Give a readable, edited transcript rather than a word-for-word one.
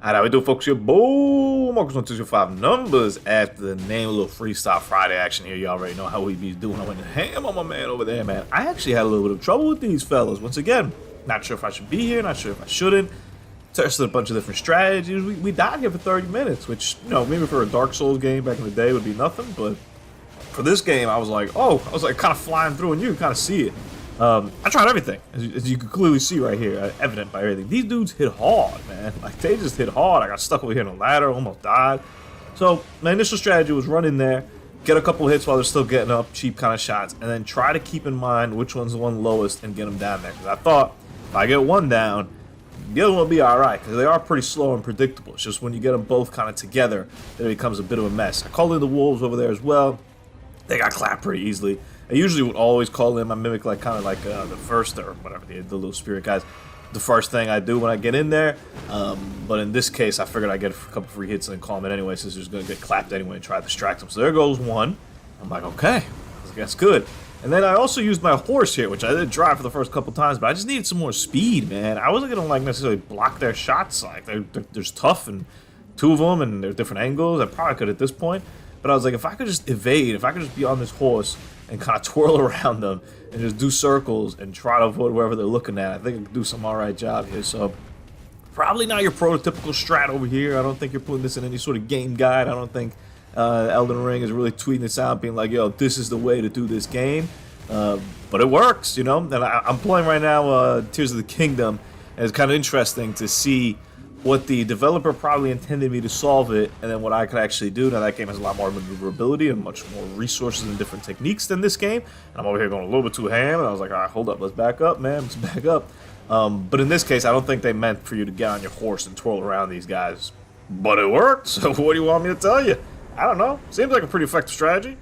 How we do, folks? Here, boom! Marcus 1225 numbers after the name. A little freestyle Friday action here. You already know how we be doing. I went ham on my man over there, man. I actually had a little bit of trouble with these fellas. Once again, not sure if I should be here, not sure if I shouldn't. Tested a bunch of different strategies. We died here for 30 minutes, which, you know, maybe for a Dark Souls game back in the day would be nothing, but for this game, I was like kind of flying through, and you can kind of see it. I tried everything, as you can clearly see right here, evident by everything. These dudes hit hard, man. Like, they just hit hard. I got stuck over here on a ladder, almost died. So, my initial strategy was run in there, get a couple hits while they're still getting up, cheap kind of shots, and then try to keep in mind which one's the one lowest and get them down there. Because I thought, if I get one down, the other one will be alright, because they are pretty slow and predictable. It's just when you get them both kind of together, that it becomes a bit of a mess. I called in the wolves over there as well. They got clapped pretty easily. I usually would always call in my mimic, like kind of like the first, or whatever, the little spirit guys, the first thing I do when I get in there. But in this case, I figured I'd get a couple free hits and then call him in anyway, since he's going to get clapped anyway and try to distract him. So there goes one. I'm like, okay, that's good. And then I also used my horse here, which I did drive for the first couple times, but I just needed some more speed, man. I wasn't going to like necessarily block their shots. Like, there's tough, and two of them, and they're different angles. I probably could at this point. But I was like, if I could just evade, if I could just be on this horse and kind of twirl around them and just do circles and try to avoid wherever they're looking at, I think I could do some alright job here. So, probably not your prototypical strat over here. I don't think you're putting this in any sort of game guide. I don't think Elden Ring is really tweeting this out, being like, yo, this is the way to do this game. But it works, you know? And I'm playing right now Tears of the Kingdom, and it's kind of interesting to see what the developer probably intended me to solve it, and then what I could actually do. Now, that game has a lot more maneuverability and much more resources and different techniques than this game. And I'm over here going a little bit too ham, and I was like, all right, hold up, let's back up, man, let's back up. But in this case, I don't think they meant for you to get on your horse and twirl around these guys. But it worked, so what do you want me to tell you? I don't know. Seems like a pretty effective strategy.